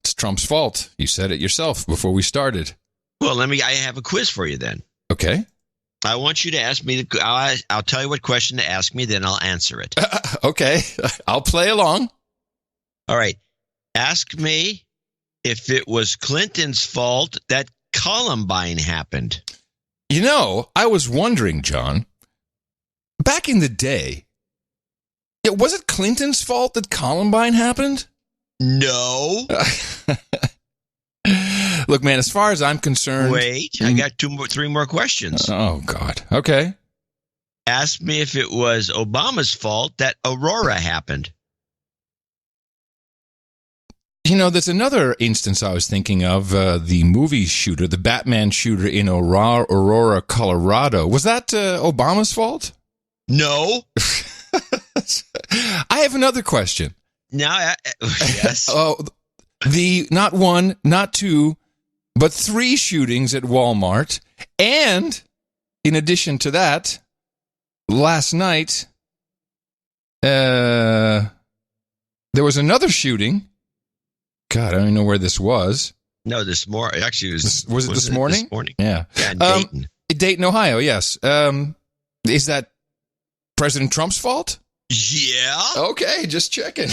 It's Trump's fault. You said it yourself before we started. Well, I have a quiz for you then. Okay. I want you to ask me, I'll tell you what question to ask me, then I'll answer it. Okay. I'll play along. All right. Ask me if it was Clinton's fault that Columbine happened. You know, I was wondering, John, back in the day, was it Clinton's fault that Columbine happened? No. Look, man, as far as I'm concerned... Wait, I got three more questions. Oh, God. Okay. Ask me if it was Obama's fault that Aurora happened. You know, there's another instance I was thinking of, the movie shooter, the Batman shooter in Aurora, Colorado. Was that Obama's fault? No. I have another question. Now, yes. The not one, not two, but 3 shootings at Walmart. And in addition to that, last night, there was another shooting. God, I don't even know where this was. No, this morning. Actually, was it this morning? This morning. Yeah. Yeah, in Dayton. Dayton, Ohio, yes. Is that President Trump's fault? Yeah. Okay, just checking.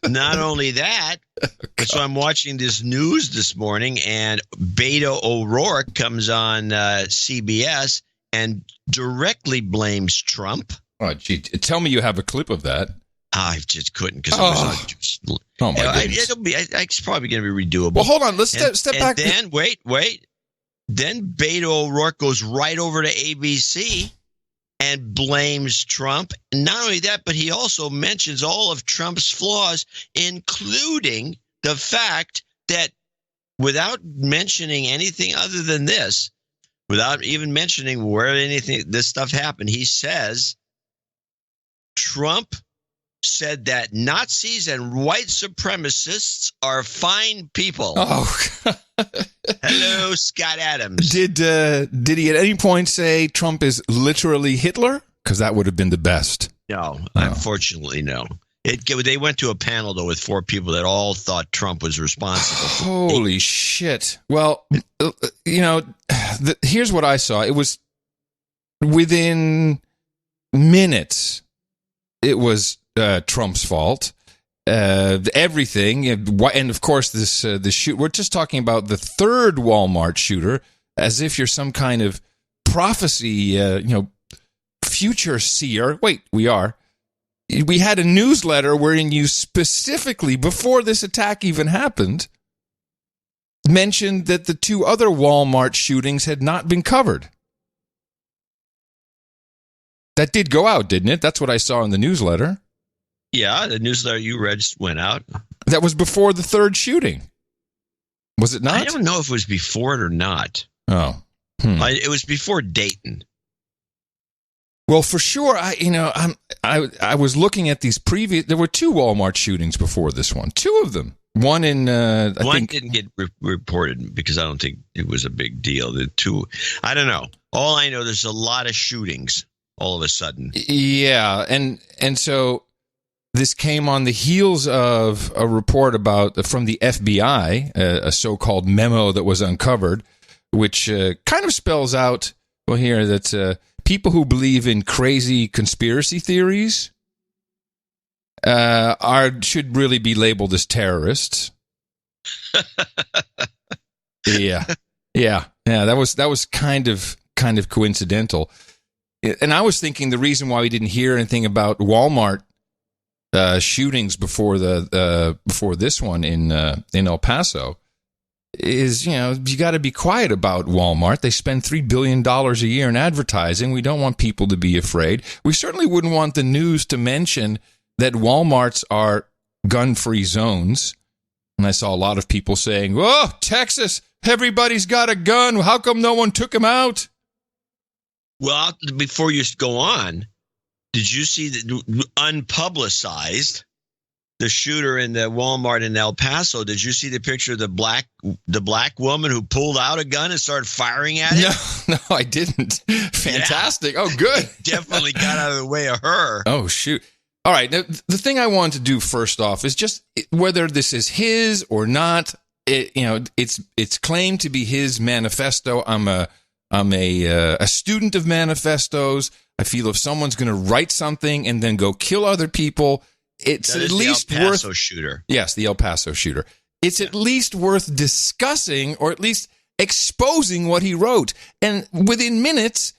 Not only that, but so I'm watching this news this morning, and Beto O'Rourke comes on CBS and directly blames Trump. Oh, gee, tell me you have a clip of that. I just couldn't because oh my goodness. It's probably going to be redoable. Well, hold on. Let's step back. Then wait. Then Beto O'Rourke goes right over to ABC and blames Trump. And not only that, but he also mentions all of Trump's flaws, including the fact that without mentioning anything other than this, without even mentioning where this stuff happened, he says Trump said that Nazis and white supremacists are fine people. Oh, hello, Scott Adams. Did he at any point say Trump is literally Hitler? Because that would have been the best. No, unfortunately, no. They went to a panel, though, with 4 people that all thought Trump was responsible. Holy shit. Well, you know, here's what I saw. It was within minutes. It was Trump's fault. Everything, and of course, this shoot. We're just talking about the 3rd Walmart shooter, as if you're some kind of prophecy, future seer. Wait, we are. We had a newsletter wherein you specifically, before this attack even happened, mentioned that the 2 other Walmart shootings had not been covered. That did go out, didn't it? That's what I saw in the newsletter. Yeah, the newsletter you read went out. That was before the 3rd shooting. Was it not? I don't know if it was before it or not. Oh. It was before Dayton. Well, for sure, I was looking at these previous. There were 2 Walmart shootings before this one. 2 of them. One in one didn't get reported because I don't think it was a big deal. The 2, I don't know. All I know, there's a lot of shootings all of a sudden. Yeah, and so this came on the heels of a report from the FBI, a so-called memo that was uncovered, which kind of spells out here that people who believe in crazy conspiracy theories should really be labeled as terrorists. Yeah. That was kind of coincidental. And I was thinking the reason why we didn't hear anything about Walmart shootings before this one in El Paso is, you got to be quiet about Walmart. They spend $3 billion a year in advertising. We don't want people to be afraid. We certainly wouldn't want the news to mention that Walmarts are gun-free zones. And I saw a lot of people saying, "Oh, Texas, everybody's got a gun. How come no one took them out?" Well, before you go on, did you see the unpublicized the shooter in the Walmart in El Paso? Did you see the picture of the black woman who pulled out a gun and started firing at it? No, I didn't. Fantastic. Yeah. Oh, good. Definitely got out of the way of her. Oh, shoot. All right. Now, the thing I wanted to do first off is just whether this is his or not. It's claimed to be his manifesto. I'm a student of manifestos. I feel if someone's going to write something and then go kill other people, it's at least the El Paso shooter. Yes, the El Paso shooter. It's at least worth discussing or at least exposing what he wrote. And within minutes,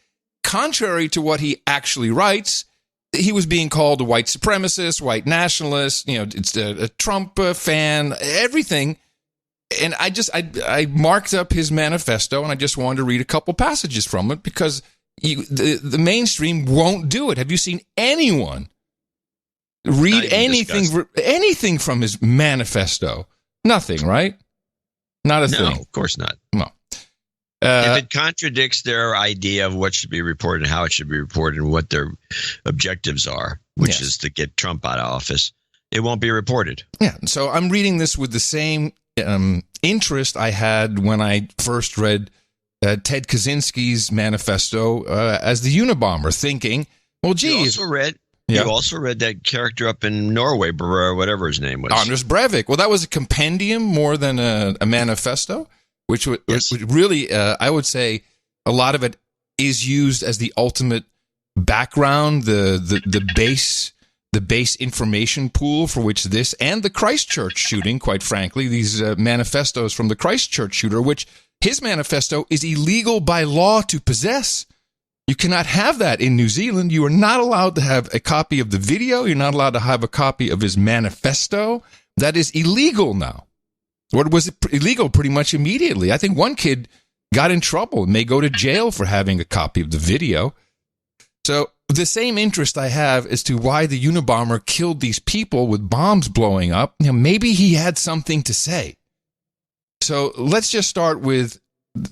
contrary to what he actually writes, he was being called a white supremacist, white nationalist. It's a Trump fan, everything. And I marked up his manifesto, and I just wanted to read a couple passages from it because the mainstream won't do it. Have you seen anyone read anything from his manifesto? Nothing, right? Not a thing. No, of course not. No. If it contradicts their idea of what should be reported and how it should be reported and what their objectives are, which is to get Trump out of office, it won't be reported. Yeah. So I'm reading this with the same interest I had when I first read Ted Kaczynski's manifesto as the Unabomber, thinking, well, gee. You also read that character up in Norway, whatever his name was. Anders Breivik. Well, that was a compendium more than a manifesto, which really, I would say, a lot of it is used as the ultimate background, the base information pool for which this and the Christchurch shooting, quite frankly, these manifestos from the Christchurch shooter, which his manifesto is illegal by law to possess. You cannot have that in New Zealand. You are not allowed to have a copy of the video. You're not allowed to have a copy of his manifesto. That is illegal now. Or was it illegal pretty much immediately? I think one kid got in trouble and may go to jail for having a copy of the video. So the same interest I have as to why the Unabomber killed these people with bombs blowing up, maybe he had something to say. So let's just start with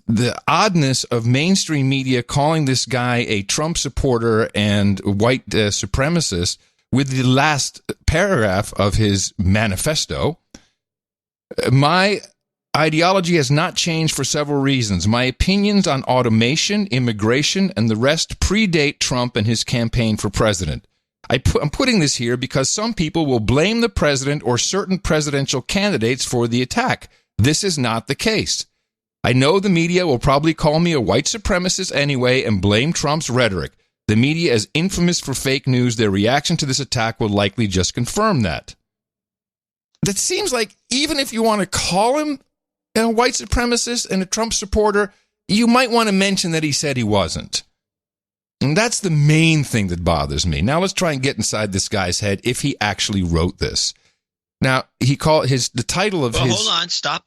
the oddness of mainstream media calling this guy a Trump supporter and white supremacist with the last paragraph of his manifesto. My ideology has not changed for several reasons. My opinions on automation, immigration, and the rest predate Trump and his campaign for president. I'm putting this here because some people will blame the president or certain presidential candidates for the attack. This is not the case. I know the media will probably call me a white supremacist anyway and blame Trump's rhetoric. The media is infamous for fake news. Their reaction to this attack will likely just confirm that. That seems like even if you want to call him a white supremacist and a Trump supporter, you might want to mention that he said he wasn't. And that's the main thing that bothers me. Now let's try and get inside this guy's head if he actually wrote this. Now, the title of his... Hold on, stop.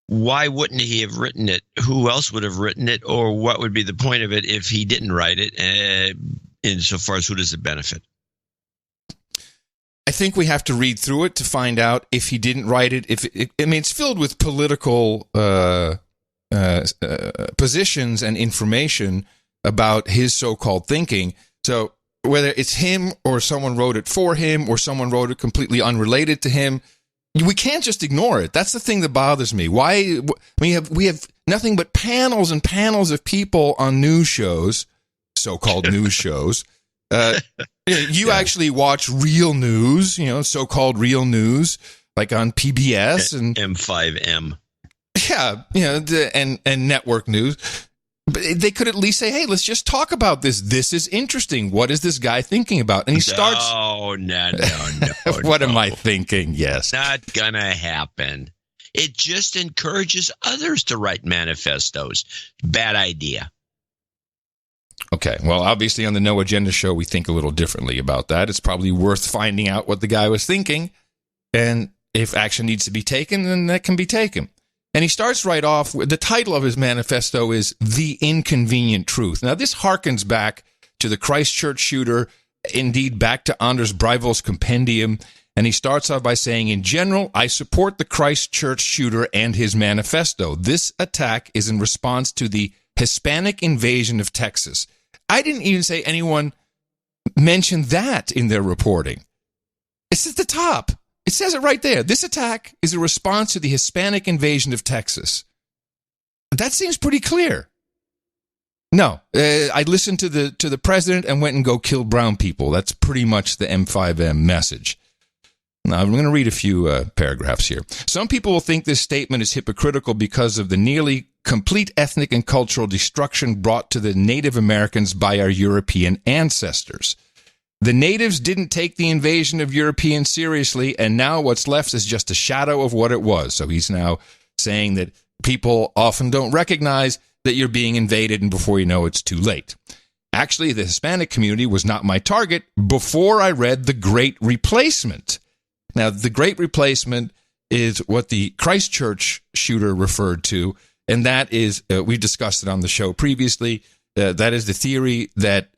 Why wouldn't he have written it? Who else would have written it? Or what would be the point of it if he didn't write it? Insofar as who does it benefit? I think we have to read through it to find out if he didn't write it. It's filled with political positions and information about his so-called thinking. So whether it's him or someone wrote it for him or someone wrote it completely unrelated to him, we can't just ignore it. That's the thing that bothers me. Why we have nothing but panels and panels of people on news shows, so-called news shows. You actually watch real news, so-called real news, like on PBS and M5M. Yeah, and network news. But they could at least say, hey, let's just talk about this. This is interesting. What is this guy thinking about? And he starts... No. What am I thinking? Yes. Not gonna happen. It just encourages others to write manifestos. Bad idea. Okay, well, obviously on the No Agenda show, we think a little differently about that. It's probably worth finding out what the guy was thinking. And if action needs to be taken, then that can be taken. And he starts right off with the title of his manifesto is The Inconvenient Truth. Now, this harkens back to the Christchurch shooter, indeed back to Anders Breivik's compendium. And he starts off by saying, in general, I support the Christchurch shooter and his manifesto. This attack is in response to the Hispanic invasion of Texas. I didn't even say anyone mentioned that in their reporting. It's at the top. It says it right there. This attack is a response to the Hispanic invasion of Texas. That seems pretty clear. No, I listened to the president and went and go kill brown people. That's pretty much the M5M message. Now, I'm going to read a few paragraphs here. Some people will think this statement is hypocritical because of the nearly complete ethnic and cultural destruction brought to the Native Americans by our European ancestors. The natives didn't take the invasion of Europeans seriously, and now what's left is just a shadow of what it was. So he's now saying that people often don't recognize that you're being invaded, and before you know it's too late. Actually, the Hispanic community was not my target before I read The Great Replacement. Now, The Great Replacement is what the Christchurch shooter referred to, and that is, we discussed it on the show previously, that is the theory that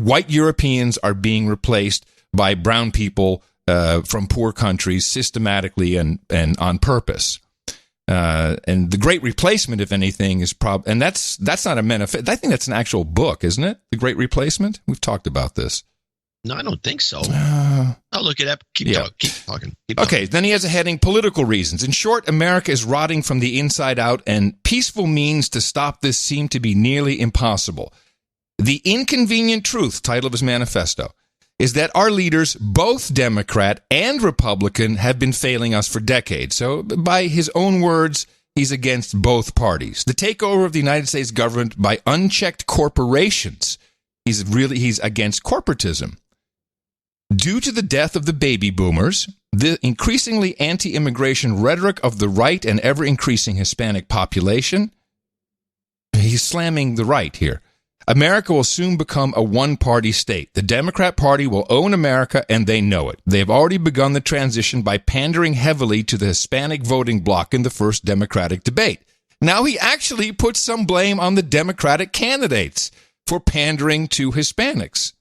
white Europeans are being replaced by brown people from poor countries systematically and on purpose. And The Great Replacement, if anything, is and that's not a manifest. I think that's an actual book, isn't it? The Great Replacement. We've talked about this. No, I don't think so. I'll look it up. Keep talking. Okay, then he has a heading, Political Reasons. In short, America is rotting from the inside out, and peaceful means to stop this seem to be nearly impossible. The inconvenient truth, title of his manifesto, is that our leaders, both Democrat and Republican, have been failing us for decades. So, by his own words, he's against both parties. The takeover of the United States government by unchecked corporations, he's against corporatism. Due to the death of the baby boomers, the increasingly anti-immigration rhetoric of the right and ever-increasing Hispanic population, he's slamming the right here. America will soon become a one-party state. The Democrat Party will own America, and they know it. They've already begun the transition by pandering heavily to the Hispanic voting bloc in the first Democratic debate. Now he actually puts some blame on the Democratic candidates for pandering to Hispanics.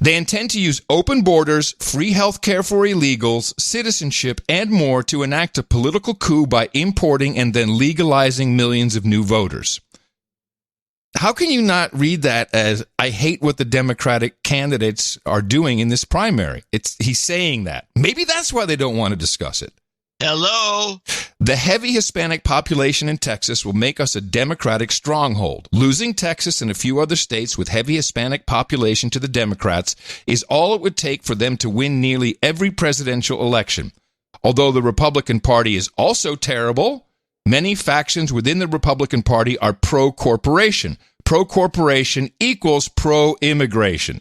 They intend to use open borders, free health care for illegals, citizenship, and more to enact a political coup by importing and then legalizing millions of new voters. How can you not read that as, I hate what the Democratic candidates are doing in this primary? He's saying that. Maybe that's why they don't want to discuss it. Hello? The heavy Hispanic population in Texas will make us a Democratic stronghold. Losing Texas and a few other states with heavy Hispanic population to the Democrats is all it would take for them to win nearly every presidential election. Although the Republican Party is also terrible, many factions within the Republican Party are pro-corporation. Pro-corporation equals pro-immigration.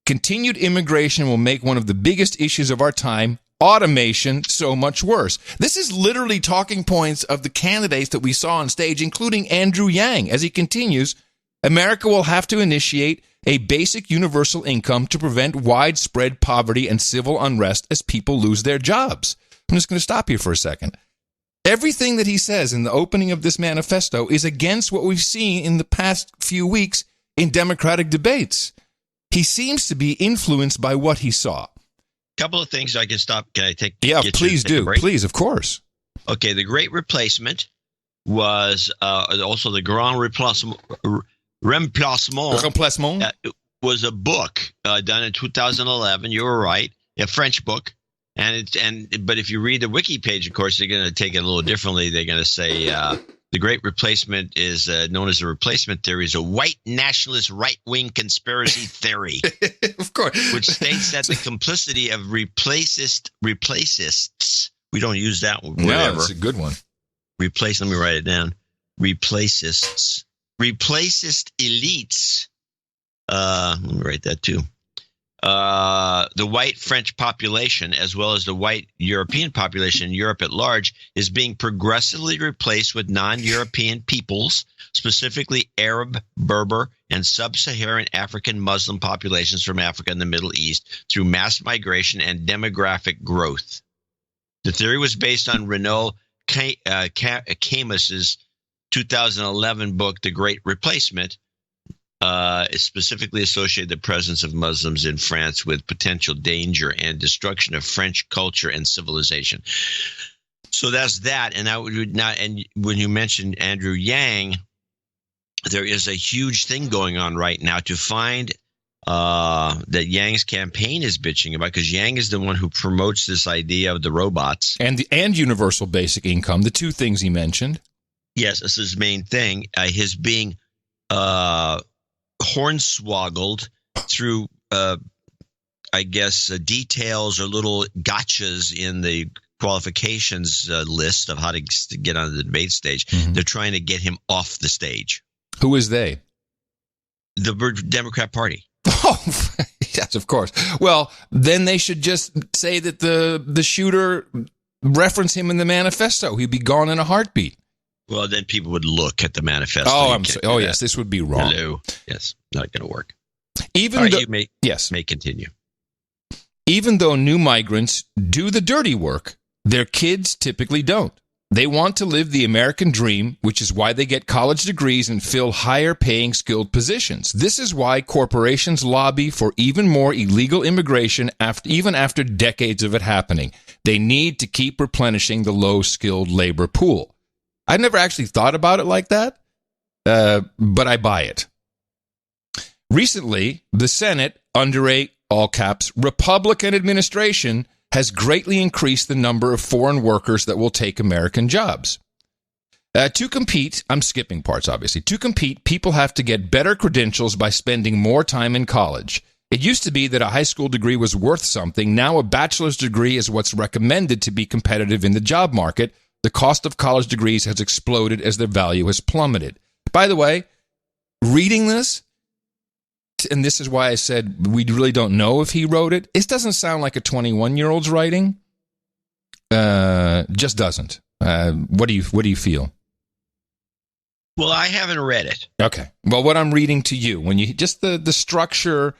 Continued immigration will make one of the biggest issues of our time, automation, so much worse. This is literally talking points of the candidates that we saw on stage, including Andrew Yang. As he continues, America will have to initiate a basic universal income to prevent widespread poverty and civil unrest as people lose their jobs. I'm just going to stop here for a second. Everything that he says in the opening of this manifesto is against what we've seen in the past few weeks in Democratic debates. He seems to be influenced by what he saw. Couple of things I can stop. Can I take? Yeah, please do. Please, of course. Okay, the Great Replacement was also the Grand Remplacement. Was a book done in 2011. You were right, a French book, but if you read the wiki page, of course, they're going to take it a little differently. They're going to say the Great Replacement is known as the replacement theory, is a white nationalist right-wing conspiracy theory. Of course. Which states that the complicity of replacists, we don't use that word no, ever. It's a good one. Let me write it down. Replacist elites. Let me write that too. The white French population, as well as the white European population in Europe at large, is being progressively replaced with non-European peoples, specifically Arab, Berber, and sub-Saharan African Muslim populations from Africa and the Middle East through mass migration and demographic growth. The theory was based on Renaud Camus's 2011 book, The Great Replacement. Is specifically associated the presence of Muslims in France with potential danger and destruction of French culture and civilization. So that's that. And and when you mentioned Andrew Yang, there is a huge thing going on right now to find that Yang's campaign is bitching about, because Yang is the one who promotes this idea of the robots and universal basic income, the two things he mentioned. Yes, this is his main thing. His being hornswoggled through, I guess, details or little gotchas in the qualifications list of how to get on the debate stage. Mm-hmm. They're trying to get him off the stage. Who is they? The Democrat Party. Oh, yes, of course. Well, then they should just say that the shooter reference him in the manifesto. He'd be gone in a heartbeat. Well, then people would look at the manifesto. Yes, this would be wrong. Hello. Yes, not going to work. Even right, though, you may continue. Even though new migrants do the dirty work, their kids typically don't. They want to live the American dream, which is why they get college degrees and fill higher-paying skilled positions. This is why corporations lobby for even more illegal immigration even after decades of it happening. They need to keep replenishing the low-skilled labor pool. I've never actually thought about it like that, but I buy it. Recently, the Senate, under a, all caps, Republican administration, has greatly increased the number of foreign workers that will take American jobs. To compete, I'm skipping parts, obviously. To compete, people have to get better credentials by spending more time in college. It used to be that a high school degree was worth something. Now a bachelor's degree is what's recommended to be competitive in the job market. The cost of college degrees has exploded as their value has plummeted. By the way, reading this, and this is why I said we really don't know if he wrote it. It doesn't sound like a 21-year-old's writing. Just doesn't. What do you feel? Well, I haven't read it. Okay. Well, what I'm reading to you, when you just the structure,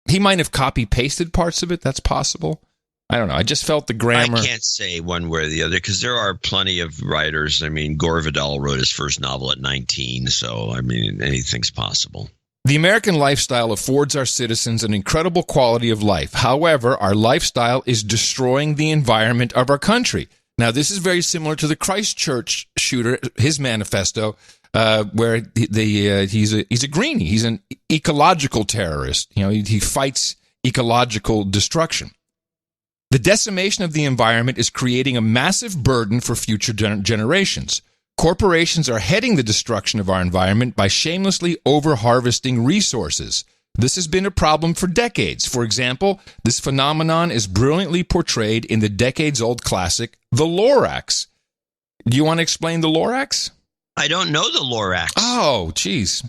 he might have copy pasted parts of it. That's possible. I don't know. I just felt the grammar. I can't say one way or the other because there are plenty of writers. I mean, Gore Vidal wrote his first novel at 19, so I mean, anything's possible. The American lifestyle affords our citizens an incredible quality of life. However, our lifestyle is destroying the environment of our country. Now, this is very similar to the Christchurch shooter, his manifesto, where he's a greenie. He's an ecological terrorist. You know, he fights ecological destruction. The decimation of the environment is creating a massive burden for future generations. Corporations are heading the destruction of our environment by shamelessly over-harvesting resources. This has been a problem for decades. For example, this phenomenon is brilliantly portrayed in the decades-old classic, The Lorax. Do you want to explain The Lorax? I don't know The Lorax. Oh, geez.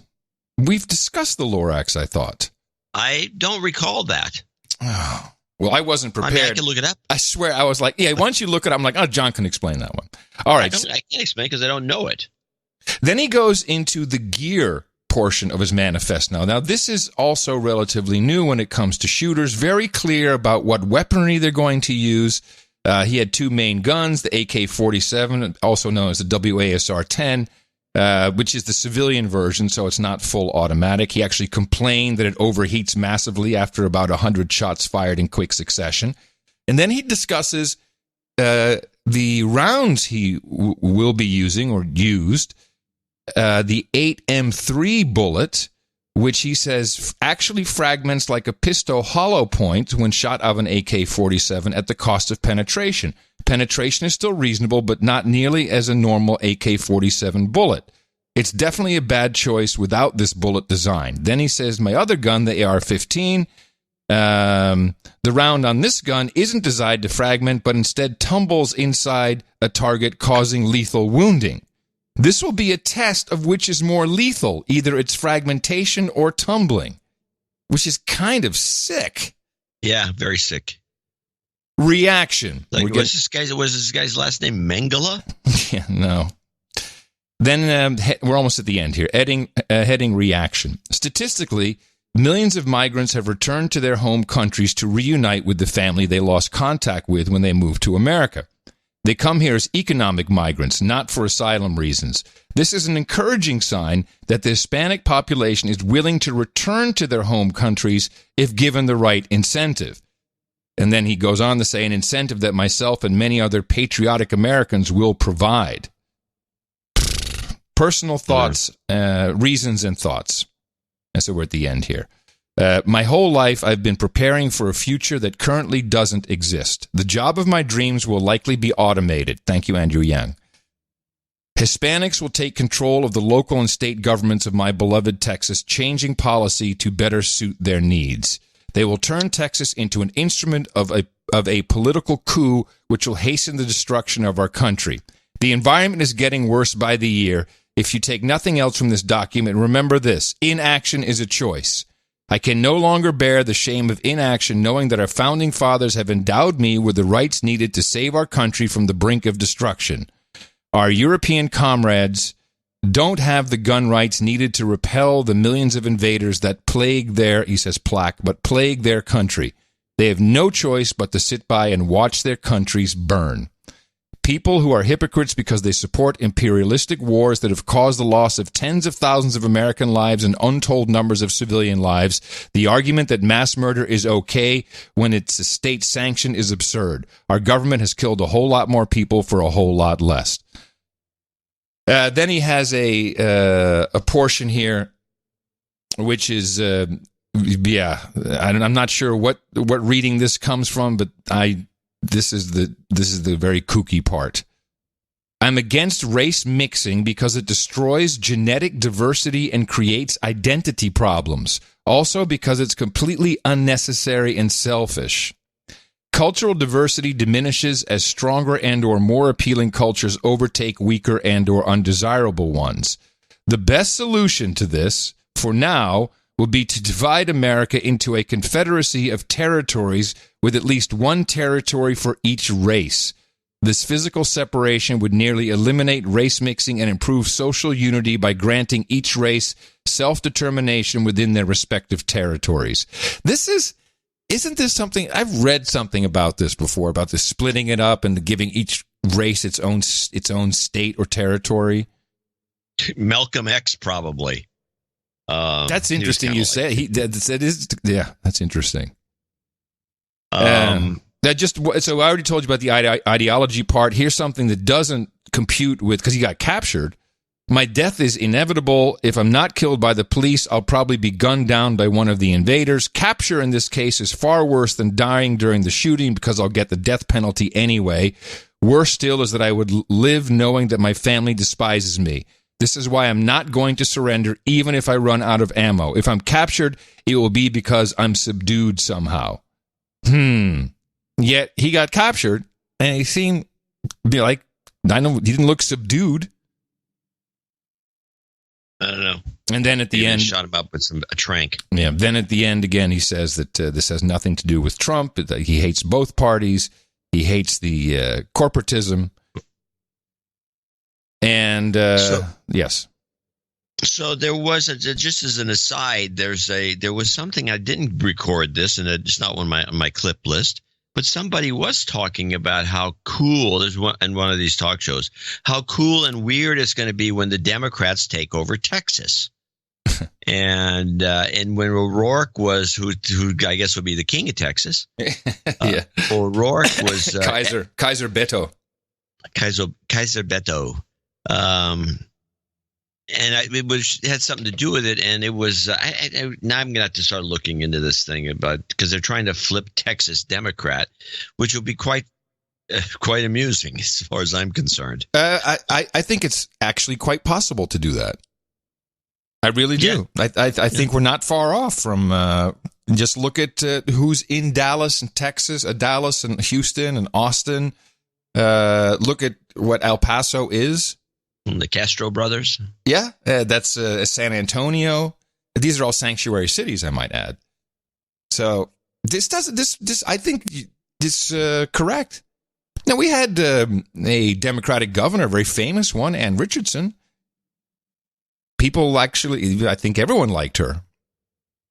We've discussed The Lorax, I thought. I don't recall that. Oh. Well, I wasn't prepared. I mean, I can look it up. I swear, I was like, yeah, once you look it up, I'm like, oh, John can explain that one. All right. I can't explain because I don't know it. Then he goes into the gear portion of his manifesto. Now, this is also relatively new when it comes to shooters, very clear about what weaponry they're going to use. He had two main guns, the AK-47, also known as the WASR-10, which is the civilian version, so it's not full automatic. He actually complained that it overheats massively after about 100 shots fired in quick succession. And then he discusses the rounds he will be using or used, the 8M3 bullet, which he says actually fragments like a pistol hollow point when shot out of an AK-47 at the cost of penetration. Penetration is still reasonable, but not nearly as a normal AK-47 bullet. It's definitely a bad choice without this bullet design. Then he says, my other gun, the AR-15, the round on this gun isn't designed to fragment, but instead tumbles inside a target, causing lethal wounding. This will be a test of which is more lethal, either its fragmentation or tumbling, which is kind of sick. Yeah, very sick. Reaction. Like, was this guy's last name Mengele? Yeah, no. Then we're almost at the end here. Heading reaction. Statistically, millions of migrants have returned to their home countries to reunite with the family they lost contact with when they moved to America. They come here as economic migrants, not for asylum reasons. This is an encouraging sign that the Hispanic population is willing to return to their home countries if given the right incentive. And then he goes on to say an incentive that myself and many other patriotic Americans will provide. Personal thoughts, reasons and thoughts. And so we're at the end here. My whole life, I've been preparing for a future that currently doesn't exist. The job of my dreams will likely be automated. Thank you, Andrew Yang. Hispanics will take control of the local and state governments of my beloved Texas, changing policy to better suit their needs. They will turn Texas into an instrument of a political coup which will hasten the destruction of our country. The environment is getting worse by the year. If you take nothing else from this document, remember this: inaction is a choice. I can no longer bear the shame of inaction, knowing that our founding fathers have endowed me with the rights needed to save our country from the brink of destruction. Our European comrades don't have the gun rights needed to repel the millions of invaders that plague their, he says plague their country. They have no choice but to sit by and watch their countries burn. People who are hypocrites because they support imperialistic wars that have caused the loss of tens of thousands of American lives and untold numbers of civilian lives. The argument that mass murder is okay when it's a state sanction is absurd. Our government has killed a whole lot more people for a whole lot less. Then he has a portion here, which is, I'm not sure what reading this comes from, but this is the very kooky part. I'm against race mixing because it destroys genetic diversity and creates identity problems. Also because it's completely unnecessary and selfish. Cultural diversity diminishes as stronger and or more appealing cultures overtake weaker and or undesirable ones. The best solution to this, for now, will be to divide America into a confederacy of territories with at least one territory for each race. This physical separation would nearly eliminate race mixing and improve social unity by granting each race self-determination within their respective territories. Isn't this something, I've read something about this before, about the splitting it up and giving each race its own state or territory? Malcolm X, probably. That's interesting you say. That's interesting. So I already told you about the ideology part. Here's something that doesn't compute with, because he got captured. My death is inevitable. If I'm not killed by the police, I'll probably be gunned down by one of the invaders. Capture in this case is far worse than dying during the shooting because I'll get the death penalty anyway. Worse still is that I would live knowing that my family despises me. This is why I'm not going to surrender even if I run out of ammo. If I'm captured, it will be because I'm subdued somehow. Yet he got captured and he seemed to be like, he didn't look subdued. I don't know. And then at the end, shot him up with a trank. Yeah. Then at the end, again, he says that this has nothing to do with Trump. That he hates both parties. He hates the corporatism. And yes. So there was just as an aside, there was something, I didn't record this, and it's not on my clip list. But somebody was talking about how cool, there's one in one of these talk shows, how cool and weird it's going to be when the Democrats take over Texas. and when O'Rourke was, who I guess would be the king of Texas. Yeah. O'Rourke was Kaiser Beto. Kaiser Beto. And it had something to do with it, and it was. Now I'm gonna have to start looking into this thing because they're trying to flip Texas Democrat, which will be quite amusing as far as I'm concerned. I think it's actually quite possible to do that. I really do. Yeah. I think we're not far off from. Just look at who's in Dallas and Texas, Dallas and Houston and Austin. Look at what El Paso is. The Castro brothers. Yeah, that's San Antonio. These are all sanctuary cities, I might add. So I think this correct. Now, we had a Democratic governor, a very famous one, Ann Richardson. People actually, I think everyone liked her.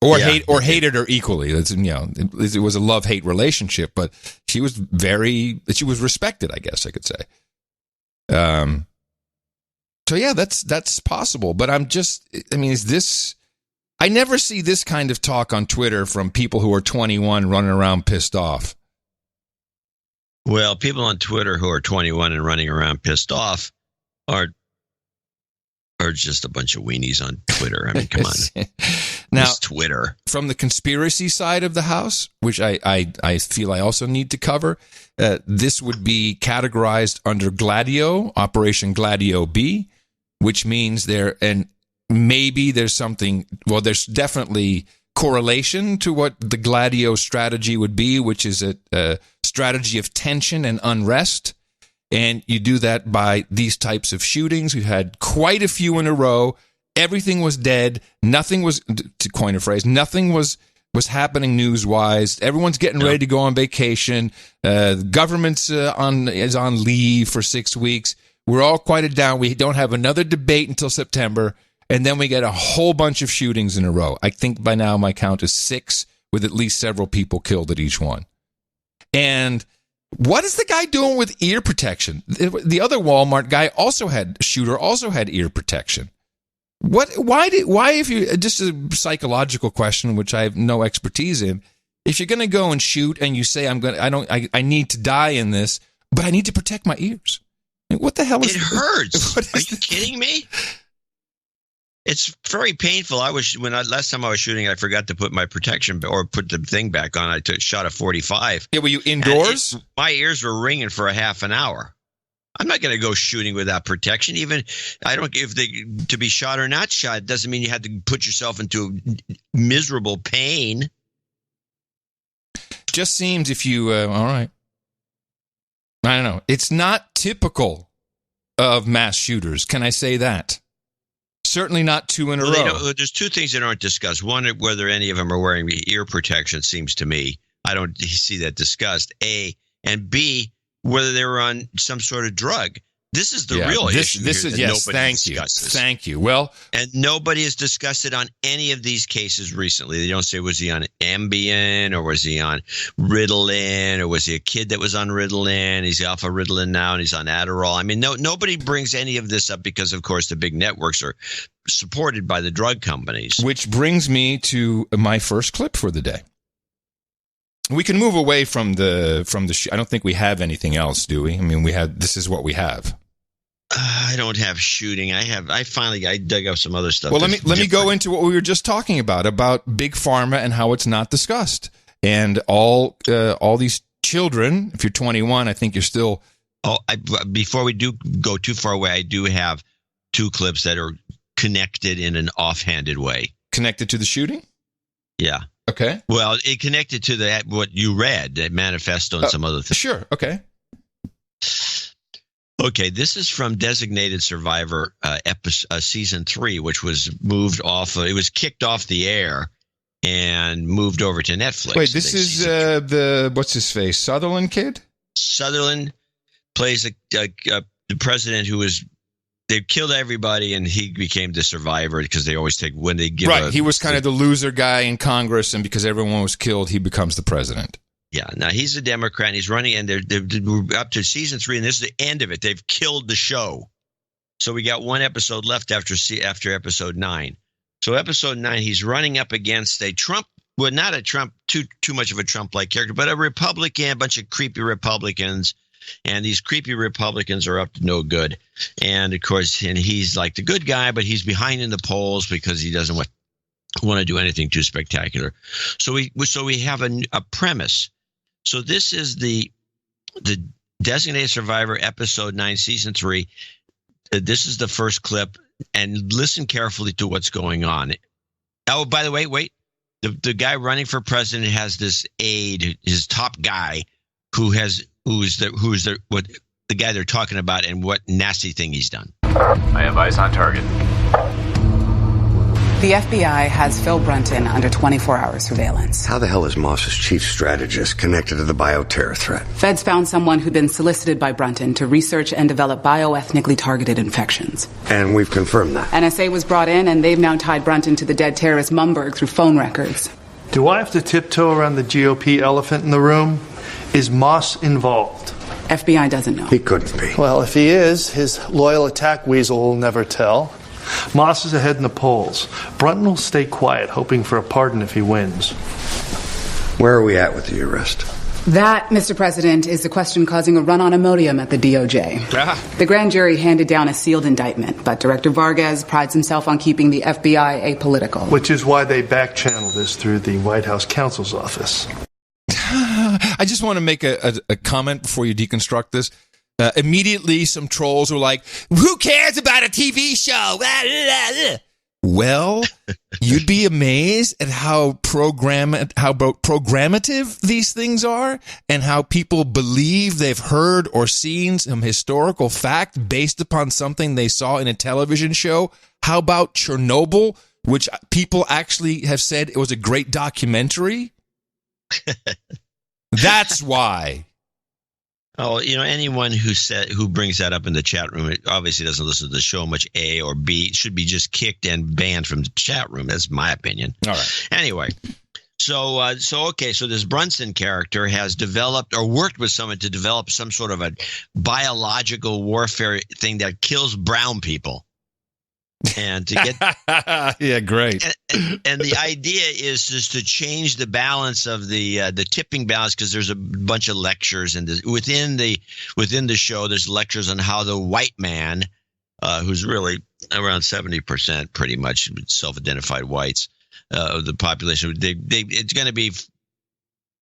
Hated her equally. It was a love-hate relationship, but she was respected, I guess I could say. So yeah, that's possible. But is this? I never see this kind of talk on Twitter from people who are 21 running around pissed off. Well, people on Twitter who are 21 and running around pissed off are Or just a bunch of weenies on Twitter. I mean, come on. Now, it's Twitter. From the conspiracy side of the house, which I feel I also need to cover, this would be categorized under Gladio, Operation Gladio B, which means and maybe there's something, well, there's definitely correlation to what the Gladio strategy would be, which is a strategy of tension and unrest. And you do that by these types of shootings. We had quite a few in a row. Everything was dead. Nothing was, to coin a phrase, nothing was happening news-wise. Everyone's getting ready to go on vacation. The government's is on leave for 6 weeks. We're all quieted down. We don't have another debate until September. And then we get a whole bunch of shootings in a row. I think by now my count is 6, with at least several people killed at each one. And what is the guy doing with ear protection? The other Walmart guy shooter also had ear protection. Why if you, just a psychological question, which I have no expertise in, if you're going to go and shoot and you say, I need to die in this, but I need to protect my ears. What the hell is it? It hurts. Are you kidding me? It's very painful. Last time I was shooting, I forgot to put my protection or put the thing back on. I shot a 45. Yeah, were you indoors? My ears were ringing for a half an hour. I'm not going to go shooting without protection. Even to be shot or not shot doesn't mean you have to put yourself into miserable pain. Just seems if you all right. I don't know. It's not typical of mass shooters. Can I say that? Certainly not 2 in a row. There's 2 things that aren't discussed. One, whether any of them are wearing ear protection, seems to me. I don't see that discussed, A. And B, whether they were on some sort of drug. This is the real issue. This is, yes, thank you. Thank you. Well, and nobody has discussed it on any of these cases recently. They don't say, was he on Ambien or was he on Ritalin or was he a kid that was on Ritalin? He's off of Ritalin now and he's on Adderall. I mean, nobody brings any of this up because, of course, the big networks are supported by the drug companies. Which brings me to my first clip for the day. We can move away from the I don't think we have anything else, do we? I mean, this is what we have. I don't have shooting. I finally dug up some other stuff. Well, let me go into what we were just talking about Big Pharma and how it's not discussed. And all these children, if you're 21, I think you're still. Oh, before we do go too far away, I do have 2 clips that are connected in an offhanded way. Connected to the shooting? Yeah. Okay. Well, it connected to what you read, that manifesto and some other things. Sure. Okay. Okay, this is from Designated Survivor season 3, which was moved off. It was kicked off the air and moved over to Netflix. Wait, this is the what's his face Sutherland kid? Sutherland plays the president who was. They killed everybody, and he became the survivor because they always take when they give. Right, he was kind of the loser guy in Congress, and because everyone was killed, he becomes the president. Yeah, now he's a Democrat, and he's running, and they're up to season 3, and this is the end of it. They've killed the show, so we got 1 episode left after episode 9. So episode 9, he's running up against a Trump, well, not a Trump, too much of a Trump-like character, but a Republican, a bunch of creepy Republicans, and these creepy Republicans are up to no good. And of course, and he's like the good guy, but he's behind in the polls because he doesn't want to do anything too spectacular. So we have a premise. So this is the Designated Survivor episode 9, season 3. This is the first clip, and listen carefully to what's going on. Oh, by the way, wait. The guy running for president has this aide, his top guy, who's the guy they're talking about and what nasty thing he's done. I have eyes on target. The FBI has Phil Brunton under 24-hour surveillance. How the hell is Moss's chief strategist connected to the bioterror threat? Feds found someone who'd been solicited by Brunton to research and develop bioethnically targeted infections. And we've confirmed that. NSA was brought in, and they've now tied Brunton to the dead terrorist Mumberg through phone records. Do I have to tiptoe around the GOP elephant in the room? Is Moss involved? FBI doesn't know. He couldn't be. Well, if he is, his loyal attack weasel will never tell. Moss is ahead in the polls. Brunton will stay quiet, hoping for a pardon if he wins. Where are we at with the arrest? That, Mr. President, is the question causing a run on Imodium at the DOJ. The grand jury handed down a sealed indictment, but Director Vargas prides himself on keeping the FBI apolitical. Which is why they back-channeled this through the White House counsel's office. I just want to make a comment before you deconstruct this. Immediately, some trolls were like, who cares about a TV show? Well, you'd be amazed at how programmative these things are and how people believe they've heard or seen some historical fact based upon something they saw in a television show. How about Chernobyl, which people actually have said it was a great documentary? That's why. Oh, anyone who brings that up in the chat room obviously doesn't listen to the show much. A or B should be just kicked and banned from the chat room. That's my opinion. All right. Anyway, so this Brunson character has developed or worked with someone to develop some sort of a biological warfare thing that kills brown people. And to get yeah, great. And the idea is just to change the balance of the tipping balance, because there's a bunch of lectures and within the show there's lectures on how the white man, who's really around 70% pretty much self-identified whites of the population, it's going to be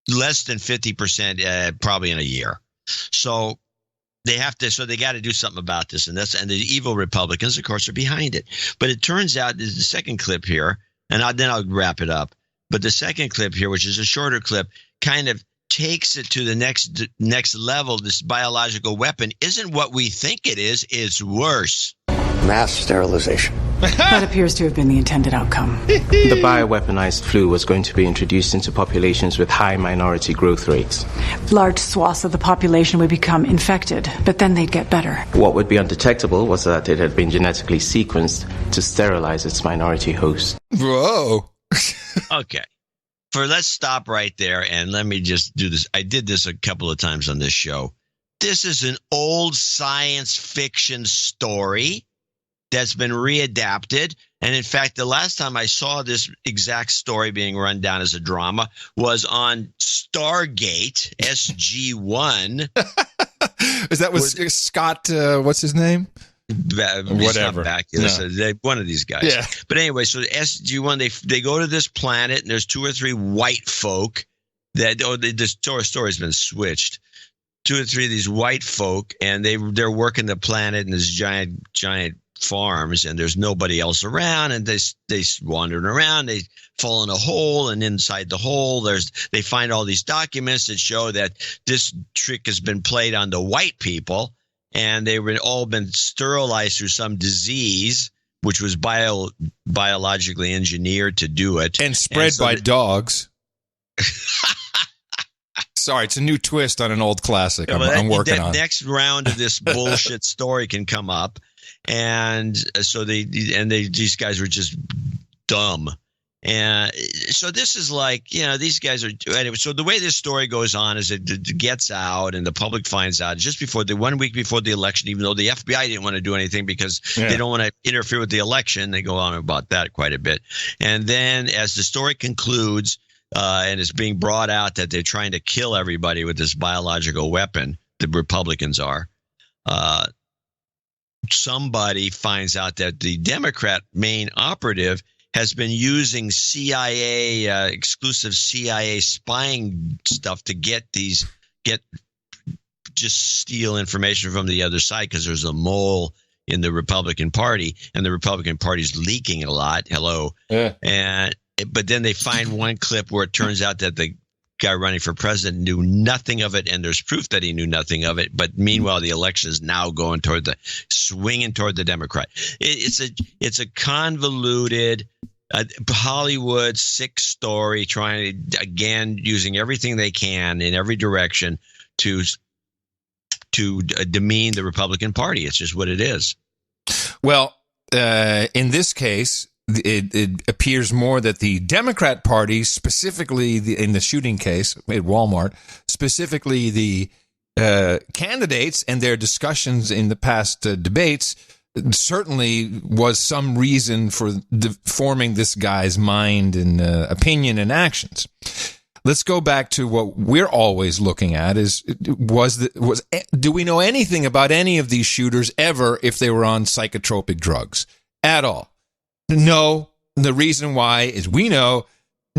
less than 50% probably in a year. So they got to do something about this, and the evil Republicans, of course, are behind it. But it turns out there's the second clip here, and then I'll wrap it up. But the second clip here, which is a shorter clip, kind of takes it to the next level. This biological weapon isn't what we think it is; it's worse. Mass sterilization. That appears to have been the intended outcome. The bioweaponized flu was going to be introduced into populations with high minority growth rates. Large swaths of the population would become infected, but then they'd get better. What would be undetectable was that it had been genetically sequenced to sterilize its minority host. Whoa. Okay. Let's stop right there, and let me just do this. I did this a couple of times on this show. This is an old science fiction story that's been readapted. And in fact, the last time I saw this exact story being run down as a drama was on Stargate SG-1. Is that was Scott, what's his name? Whatever. One of these guys. Yeah. But anyway, so SG-1, they go to this planet, and there's 2 or 3 white folk the story's been switched. 2 or 3 of these white folk, and they're working the planet in this giant farms, and there's nobody else around, and they wandering around, they fall in a hole, and inside the hole they find all these documents that show that this trick has been played on the white people, and they were all been sterilized through some disease which was biologically engineered to do it and spread by dogs. Sorry, it's a new twist on an old classic. I'm working on. Next round of this bullshit story can come up. And so these guys were just dumb. And so this is like, these guys are anyway. So the way this story goes on is it gets out and the public finds out just before 1 week before the election, even though the FBI didn't want to do anything because they don't want to interfere with the election. They go on about that quite a bit. And then as the story concludes, and it's being brought out that they're trying to kill everybody with this biological weapon, the Republicans are, somebody finds out that the Democrat main operative has been using exclusive CIA spying stuff to just steal information from the other side, because there's a mole in the Republican Party, and the Republican Party's leaking a lot. Hello. Yeah. But then they find one clip where it turns out that the guy running for president knew nothing of it, and there's proof that he knew nothing of it. But meanwhile, the election is now swinging toward the Democrat. It's a convoluted Hollywood sick story, trying to, again, using everything they can in every direction to demean the Republican Party. It's just what it is. Well, in this case, it appears more that the Democrat Party, specifically in the shooting case at Walmart, specifically the candidates and their discussions in the past debates, certainly was some reason for forming this guy's mind and opinion and actions. let's go back to what we're always looking at do we know anything about any of these shooters ever if they were on psychotropic drugs at all? No. The reason why is we know,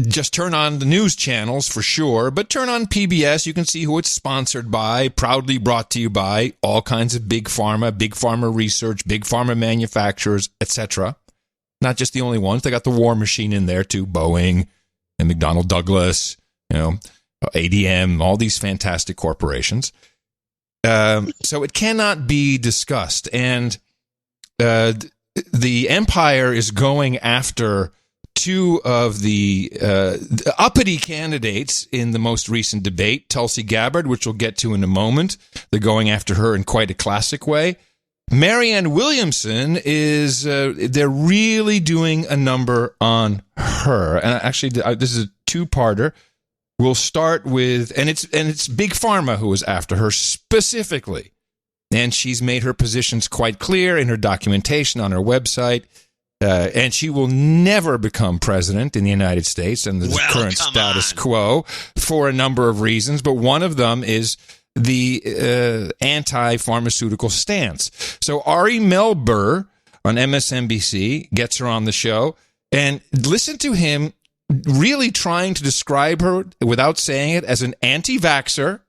just turn on the news channels for sure, but turn on PBS. You can see who it's sponsored by, proudly brought to you by all kinds of big pharma research, big pharma manufacturers, etc. Not just the only ones. They got the war machine in there too, Boeing and McDonnell Douglas, ADM, all these fantastic corporations. So it cannot be discussed. And the empire is going after two of the uppity candidates in the most recent debate, Tulsi Gabbard, which we'll get to in a moment. They're going after her in quite a classic way. Marianne Williamson is, they're really doing a number on her. And actually, this is a two-parter. We'll start with, and it's Big Pharma who is after her specifically. And she's made her positions quite clear in her documentation on her website. And she will never become president in the United States and the current status quo for a number of reasons. But one of them is the anti-pharmaceutical stance. So Ari Melber on MSNBC gets her on the show, and listen to him really trying to describe her without saying it as an anti-vaxxer.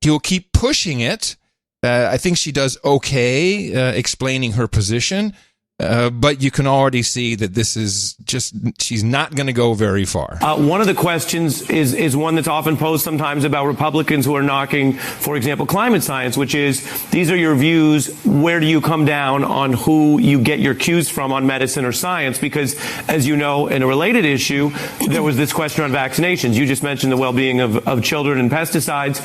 He'll keep pushing it. I think she does okay explaining her position. But you can already see that this is just, she's not going to go very far. One of the questions is one that's often posed sometimes about Republicans who are knocking, for example, climate science, which is, these are your views. Where do you come down on who you get your cues from on medicine or science? Because, as you know, in a related issue, there was this question on vaccinations. You just mentioned the well-being of children and pesticides.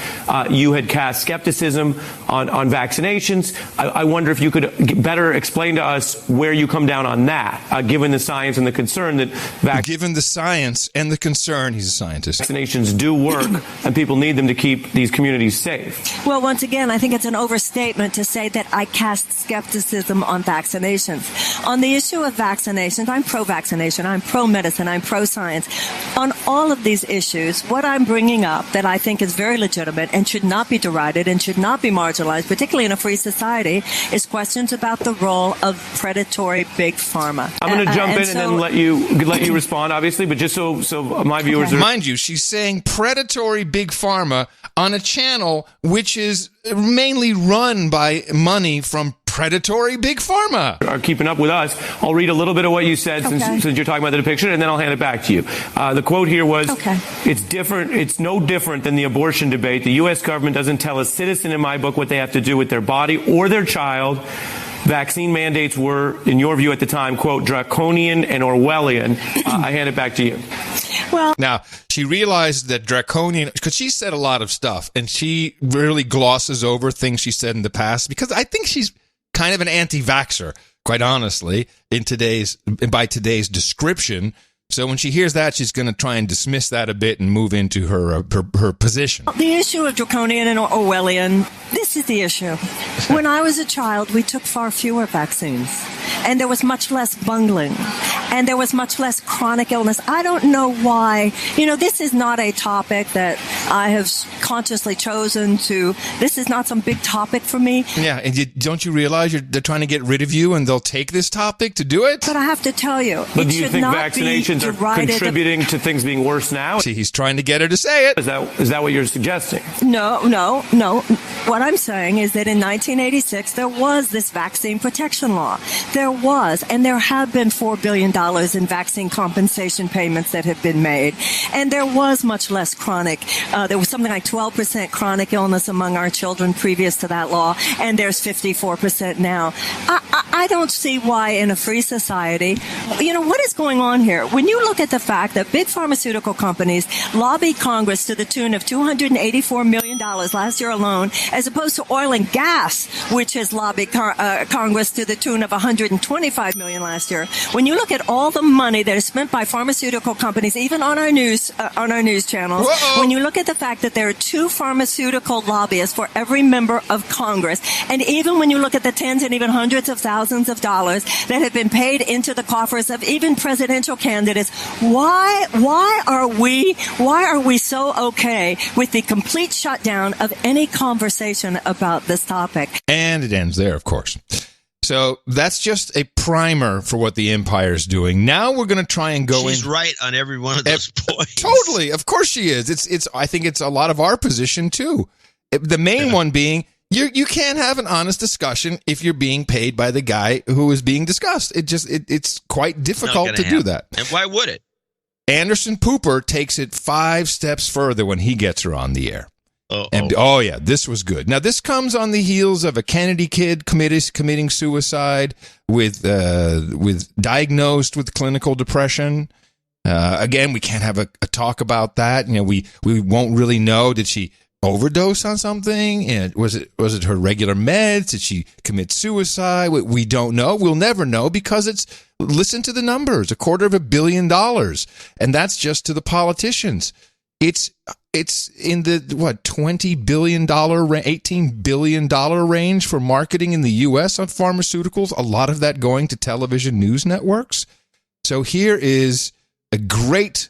You had cast skepticism on vaccinations. I wonder if you could better explain to us where you come down on that, given the science and the concern that given the science and the concern, he's a scientist. Vaccinations do work, and people need them to keep these communities safe. Well, once again, I think it's an overstatement to say that I cast skepticism on vaccinations. On the issue of vaccinations, I'm pro-vaccination, I'm pro-medicine, I'm pro-science. On all of these issues, what I'm bringing up that I think is very legitimate and should not be derided and should not be marginalized, particularly in a free society, is questions about the role of predatory big pharma. I'm going to jump in and then let you respond, obviously, but just so my viewers are... Mind you, she's saying predatory big pharma on a channel which is mainly run by money from predatory big pharma. Are keeping up with us. I'll read a little bit of what you said since you're talking about the depiction, and then I'll hand it back to you. The quote here was, it's different. It's no different than the abortion debate. The U.S. government doesn't tell a citizen in my book what they have to do with their body or their child. Vaccine mandates were, in your view at the time, quote, draconian and Orwellian. I hand it back to you. Well, now, she realized that draconian, because she said a lot of stuff, and she really glosses over things she said in the past, because I think she's kind of an anti-vaxxer, quite honestly, by today's description. So when she hears that, she's going to try and dismiss that a bit and move into her position. The issue of draconian and Orwellian, this is the issue. When I was a child, we took far fewer vaccines, and there was much less bungling, and there was much less chronic illness. I don't know why. This is not a topic that I have consciously chosen to. This is not some big topic for me. Yeah, and don't you realize they're trying to get rid of you, and they'll take this topic to do it? But I have to tell you, but do you think vaccinations are contributing to things being worse now? See, he's trying to get her to say it. Is that what you're suggesting? No. What I'm saying is that in 1986, there was this vaccine protection law. There was, and there have been $4 billion in vaccine compensation payments that have been made. And there was much less chronic. There was something like 12% chronic illness among our children previous to that law, and there's 54% now. I don't see why in a free society, what is going on here? When you look at the fact that big pharmaceutical companies lobbied Congress to the tune of $284 million last year alone, as opposed to oil and gas, which has lobbied Congress to the tune of $125 million last year. When you look at all the money that is spent by pharmaceutical companies, even on our news channels, when you look at the fact that there are 2 pharmaceutical lobbyists for every member of Congress, and even when you look at the tens and even hundreds of thousands of dollars that have been paid into the coffers members of even presidential candidates. Why are we so okay with the complete shutdown of any conversation about this topic? And it ends there, of course. So that's just a primer for what the empire's doing. Now we're going to try and go in. She's right on every one of those points. Totally. Of course she is. It's. I think it's a lot of our position, too. The main one being, you can't have an honest discussion if you're being paid by the guy who is being discussed. It's quite difficult to do that. And why would it? Anderson Pooper takes it 5 steps further when he gets her on the air. Yeah, this was good. Now, this comes on the heels of a Kennedy kid committing suicide with diagnosed with clinical depression. Again, we can't have a talk about that. You know, we won't really know. Did she overdose on something? And was it her regular meds? Did she commit suicide? We don't know. We'll never know because listen to the numbers, $250 million, and that's just to the politicians. It's in the $20 billion, $18 billion range for marketing in the U.S. on pharmaceuticals. A lot of that going to television news networks. So here is a great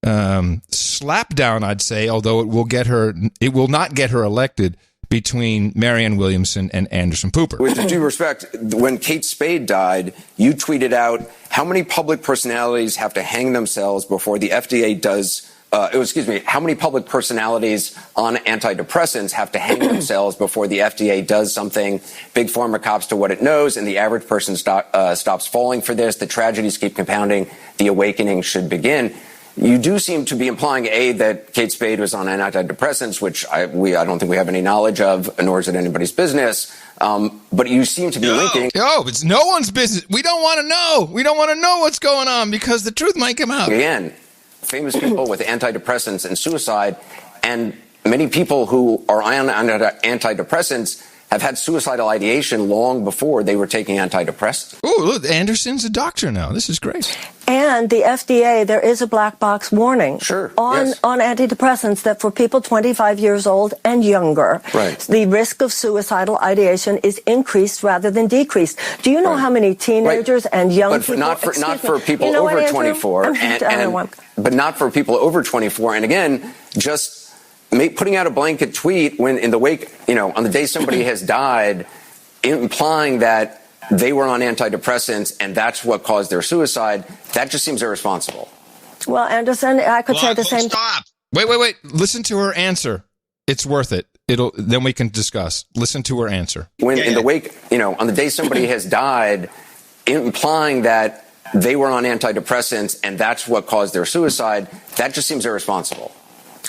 slapdown, I'd say, although it will not get her elected, between Marianne Williamson and Anderson Pooper. With due respect, when Kate Spade died, you tweeted out how many public personalities have to hang themselves before the FDA does. How many public personalities on antidepressants have to hang themselves before the FDA does something? Big Pharma cops to what it knows, and the average person stops falling for this. The tragedies keep compounding. The awakening should begin. You do seem to be implying, A, that Kate Spade was on antidepressants, which I don't think we have any knowledge of, nor is it anybody's business. But you seem to be linking. It's no one's business. We don't want to know. We don't want to know what's going on because the truth might come out. Again, famous people with antidepressants and suicide, and many people who are on antidepressants have had suicidal ideation long before they were taking antidepressants. Oh, look, Anderson's a doctor now. This is great. And the FDA, there is a black box warning on antidepressants that for people 25 years old and younger, the risk of suicidal ideation is increased rather than decreased. Do you know how many teenagers and young people? Not for people over 24, but not for people over 24. And again, just putting out a blanket tweet when in the wake, on the day somebody has died, implying that they were on antidepressants and that's what caused their suicide, that just seems irresponsible. Well, Anderson, I could say the same. Stop. Wait. Listen to her answer. It's worth it. Then we can discuss. Listen to her answer. When in the wake, on the day somebody has died, implying that they were on antidepressants and that's what caused their suicide, that just seems irresponsible.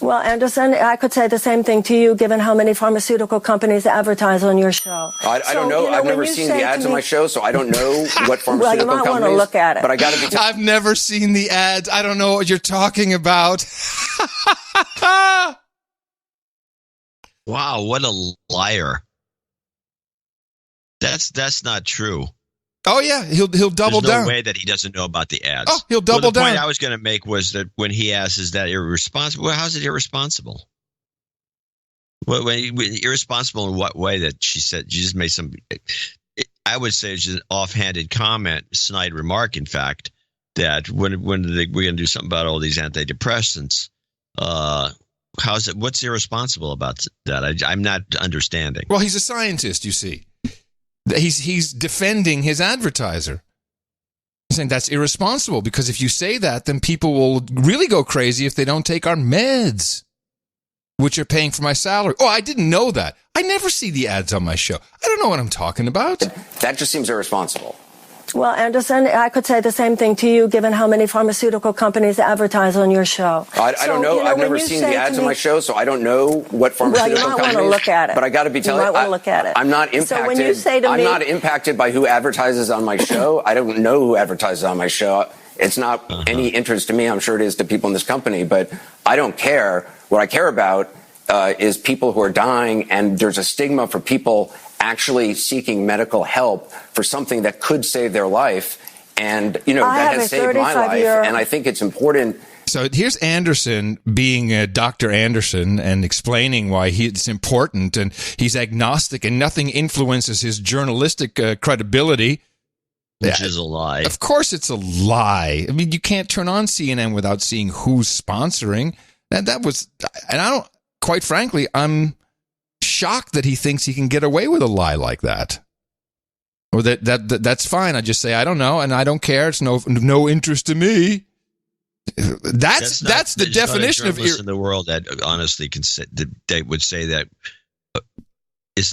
Well, Anderson, I could say the same thing to you, given how many pharmaceutical companies advertise on your show. I don't know. I've never seen the ads on my show, so I don't know what pharmaceutical well, you might companies. Want to look at it. But I got to be. I've never seen the ads. I don't know what you're talking about. Wow, what a liar! That's not true. Oh yeah, he'll double down. There's no way that he doesn't know about the ads. Oh, he'll double down. The point I was going to make was that when he asks, "Is that irresponsible?" Well, how's it irresponsible? Irresponsible in what way? That she said she just made some. I would say it's just an offhanded comment, snide remark. In fact, that when we're going to do something about all these antidepressants, how's it? What's irresponsible about that? I'm not understanding. Well, he's a scientist, you see. He's defending his advertiser. He's saying that's irresponsible because if you say that, then people will really go crazy if they don't take our meds, which are paying for my salary. Oh, I didn't know that. I never see the ads on my show. I don't know what I'm talking about. That just seems irresponsible. Well, Anderson, I could say the same thing to you, given how many pharmaceutical companies advertise on your show. I don't know. I've never seen the ads on my show, so I don't know what pharmaceutical companies. Well, you might want to look at it. But I got to be telling you, might want to look at it. I'm not impacted. So when you say to I'm me, not impacted by who advertises on my show. I don't know who advertises on my show. It's not any interest to me. I'm sure it is to people in this company, but I don't care. What I care about is people who are dying, and there's a stigma for people actually seeking medical help for something that could save their life. And, that has saved my life. And I think it's important. So here's Anderson being Dr. Anderson and explaining why it's important. And he's agnostic and nothing influences his journalistic credibility. Which is a lie. Of course it's a lie. I mean, you can't turn on CNN without seeing who's sponsoring. And quite frankly, I'm shocked that he thinks he can get away with a lie like that. Or that's fine. I just say, I don't know, and I don't care. It's no interest to me. That's the definition of in the world that honestly they would say that it's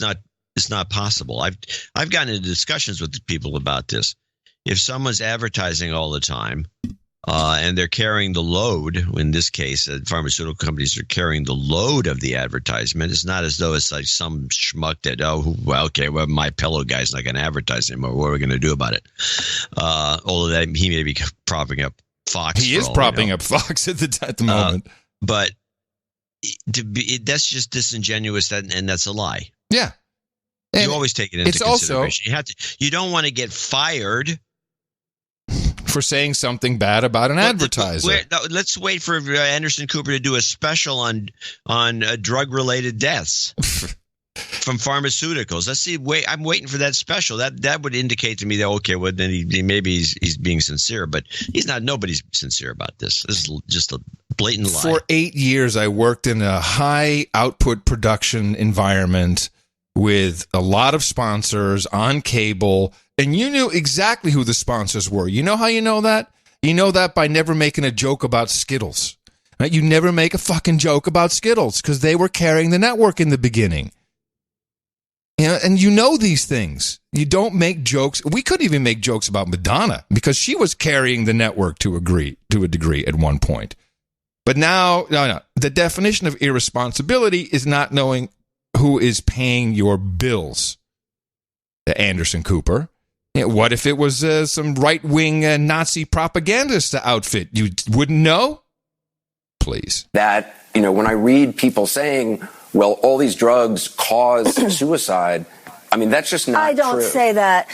not possible. I've gotten into discussions with people about this. If someone's advertising all the time, and they're carrying the load, in this case, pharmaceutical companies are carrying the load of the advertisement. It's not as though it's like some schmuck that, my pillow guy's not going to advertise anymore. What are we going to do about it? Although that he may be propping up Fox. He is propping up Fox at the moment. But that's just disingenuous, and that's a lie. Yeah. And you always take it into consideration. You don't want to get fired for saying something bad about an advertiser. Let's wait for Anderson Cooper to do a special on drug-related deaths from pharmaceuticals. Let's see. I'm waiting for that special. That would indicate to me that then he's being sincere, but he's not. Nobody's sincere about this. This is just a blatant lie. For 8 years, I worked in a high output production environment with a lot of sponsors on cable. And you knew exactly who the sponsors were. You know how you know that? You know that by never making a joke about Skittles. Right? You never make a fucking joke about Skittles because they were carrying the network in the beginning. And you know these things. You don't make jokes. We couldn't even make jokes about Madonna because she was carrying the network to a degree at one point. But now, no. The definition of irresponsibility is not knowing who is paying your bills. Anderson Cooper. What if it was some right-wing Nazi propagandist outfit? You wouldn't know? Please. That, when I read people saying, well, all these drugs cause suicide, I mean, that's just not true. I don't say that.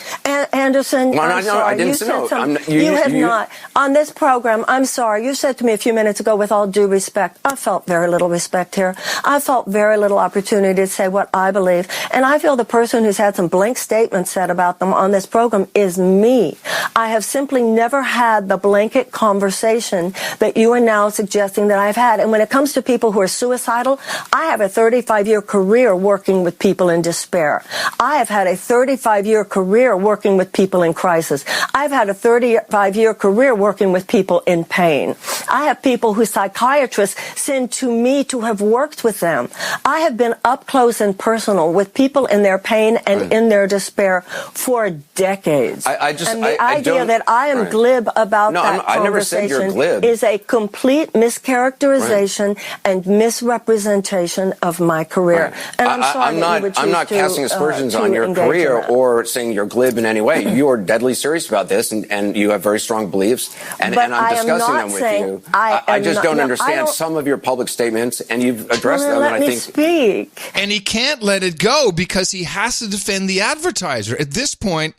Anderson, I'm sorry. I didn't say no. You have not. On this program, I'm sorry. You said to me a few minutes ago, with all due respect, I felt very little respect here. I felt very little opportunity to say what I believe. And I feel the person who's had some blank statements said about them on this program is me. I have simply never had the blanket conversation that you are now suggesting that I've had. And when it comes to people who are suicidal, I have a 35-year career working with people in despair. I have had a 35-year career working with people in crisis. I've had a 35-year career working with people in pain. I have people who psychiatrists send to me to have worked with them. I have been up close and personal with people in their pain and in their despair for decades. The idea that I am glib about that conversation I never said you're glib. Is a complete mischaracterization and misrepresentation of my career. And I'm sorry I'm not casting aspersions on your career or saying you're glib in any way. You are deadly serious about this, and you have very strong beliefs, and I'm discussing them with you. I just don't understand some of your public statements, and you've addressed them. Let me speak. And he can't let it go because he has to defend the advertiser. At this point,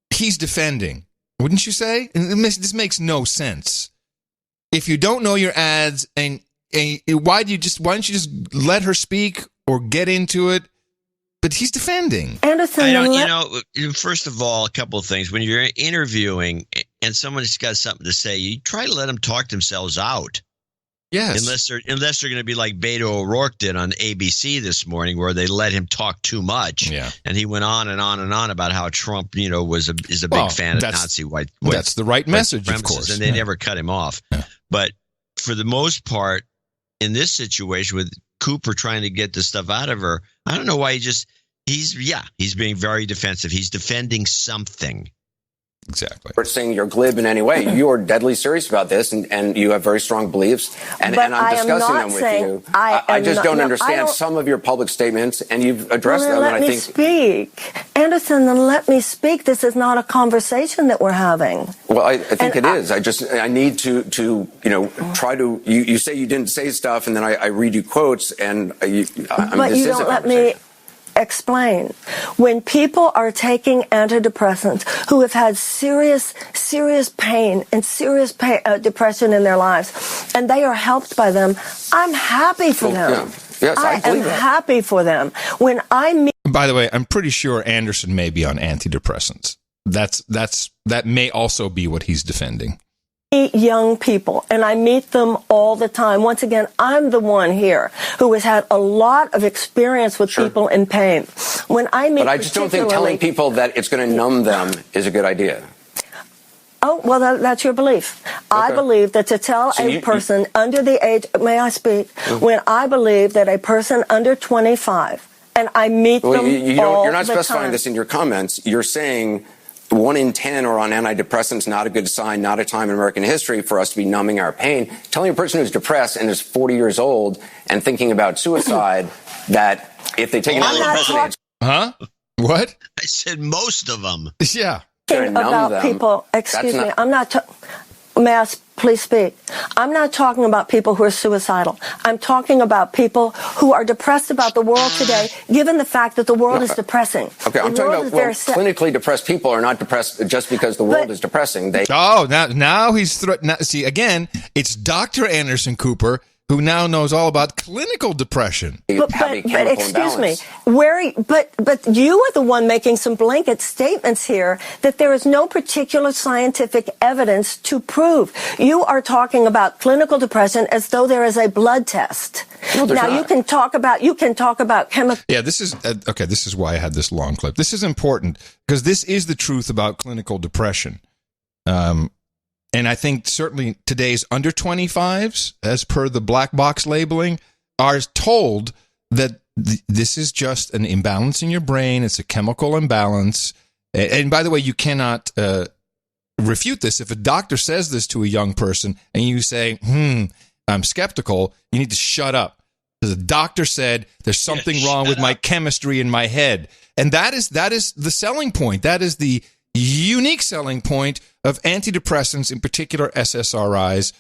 he's defending. Wouldn't you say? This makes no sense. If you don't know your ads, and why don't you just let her speak or get into it? But he's defending. Anderson, first of all, a couple of things. When you're interviewing and someone's got something to say, you try to let them talk themselves out. Yes. Unless they're going to be like Beto O'Rourke did on ABC this morning, where they let him talk too much. Yeah. And he went on and on and on about how Trump, is a big fan of Nazi white. That's the right message, of course. And they never cut him off. Yeah. But for the most part, in this situation with Cooper trying to get the stuff out of her, I don't know why he's being very defensive. He's defending something. Exactly. We're saying you're glib in any way. You are deadly serious about this, and you have very strong beliefs, and I'm discussing them with you. I just don't understand some of your public statements, and you've addressed them. Let me speak. Anderson, then let me speak. This is not a conversation that we're having. Well, I think it is. I need to try to. You say you didn't say stuff, and then I read you quotes, and but you don't let me explain. When people are taking antidepressants who have had serious pain and serious depression in their lives, and they are helped by them, I'm happy for them. Yeah. Yes, I believe am happy for them. When I meet. By the way, I'm pretty sure Anderson may be on antidepressants. that may also be what he's defending. Young people, and I meet them all the time. Once again, I'm the one here who has had a lot of experience with people in pain. When I meet, but I just don't think telling people that it's going to numb them is a good idea. Oh, well, that's your belief. Okay. I believe that to tell a person under the age, may I speak? When I believe that a person under 25, and I meet them all the time. You're not specifying this in your comments. You're saying 1 in 10 are on antidepressants, not a good sign, not a time in American history for us to be numbing our pain. Telling a person who's depressed and is 40 years old and thinking about suicide that if they take an antidepressant... Huh? What? I said most of them. Yeah. About people, excuse me, I'm not... May I please speak? I'm not talking about people who are suicidal. I'm talking about people who are depressed about the world today, given the fact that the world is depressing. Okay, I'm talking about clinically depressed people are not depressed just because the world is depressing. Now he's see again. It's Dr. Anderson Cooper who now knows all about clinical depression. But excuse me, but you are the one making some blanket statements here that there is no particular scientific evidence to prove. You are talking about clinical depression as though there is a blood test. No, now not. you can talk about chemical. Yeah, this is okay. This is why I had this long clip. This is important because this is the truth about clinical depression. And I think certainly today's under 25s, as per the black box labeling, are told that this is just an imbalance in your brain. It's a chemical imbalance. And by the way, you cannot refute this. If a doctor says this to a young person and you say, I'm skeptical, you need to shut up. The doctor said there's something wrong with my chemistry in my head. And that is the selling point. That is the unique selling point of antidepressants, in particular SSRIs,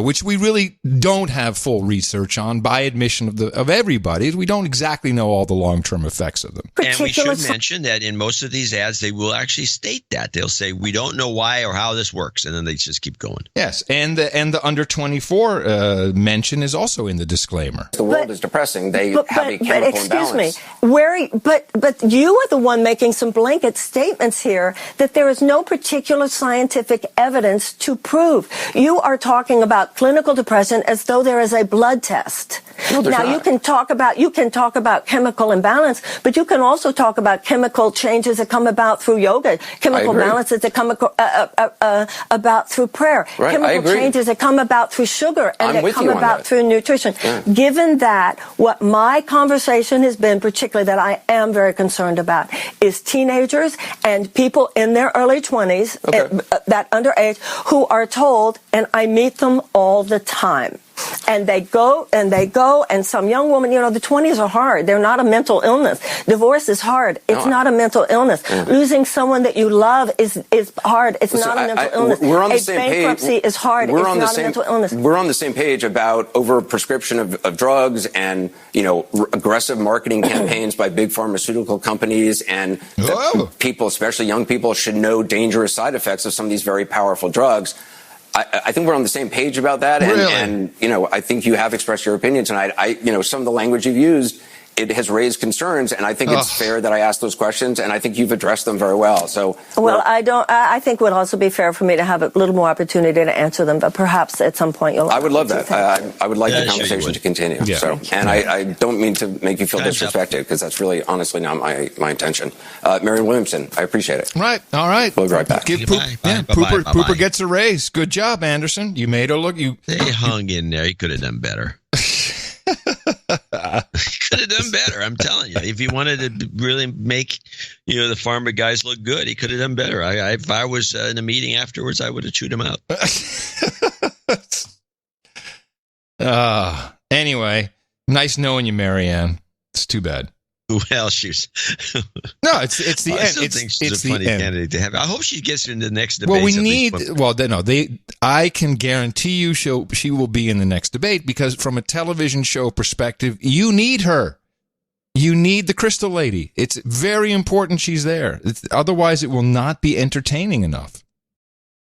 which we really don't have full research on by admission of everybody. We don't exactly know all the long-term effects of them. And we should mention that in most of these ads, they will actually state that. They'll say, we don't know why or how this works, and then they just keep going. Yes, and the under 24 mention is also in the disclaimer. The world is depressing. They have a chemical imbalance. But you are the one making some blanket statements here that there is no particular scientific evidence to prove. You are talking about clinical depression as though there is a blood test. No, now not. you can talk about chemical imbalance, but you can also talk about chemical changes that come about through yoga, chemical balances that come about through prayer, right, chemical changes that come about through sugar and that come about through nutrition. Yeah. Given that, what my conversation has been, particularly that I am very concerned about, is teenagers and people in their early 20s, that underage, who are told, and I meet them all the time. And they go, and some young woman, the 20s are hard. They're not a mental illness. Divorce is hard. It's not a mental illness. Mm-hmm. Losing someone that you love is hard. It's not a mental illness. We're on the same page. Bankruptcy is hard. It's not a mental illness. We're on the same page about overprescription of drugs and, aggressive marketing campaigns by big pharmaceutical companies, and people, especially young people, should know dangerous side effects of some of these very powerful drugs. I think we're on the same page about that, and I think you have expressed your opinion tonight. Some of the language you've used, it has raised concerns, and I think it's fair that I ask those questions, and I think you've addressed them very well. So, I think it would also be fair for me to have a little more opportunity to answer them, but perhaps at some point you'll. I would love that. I would like the conversation to continue. Yeah. So, and I don't mean to make you feel disrespected, because that's really, honestly, not my intention. Marion Williamson, I appreciate it. Right. All right. We'll be right back. Pooper gets a raise. Good job, Anderson. You made her look. They hung in there. He could have done better. Could have done better. I'm telling you. If he wanted to really make, the Pharma guys look good, he could have done better. If I was in a meeting afterwards, I would have chewed him out. Anyway, nice knowing you, Marianne. It's too bad. Well, she's no. It's the end. I still think she's a funny candidate to have. I hope she gets into the next debate. Well, we need. I can guarantee you, she will be in the next debate, because from a television show perspective, you need her. You need the Crystal Lady. It's very important she's there. Otherwise, it will not be entertaining enough.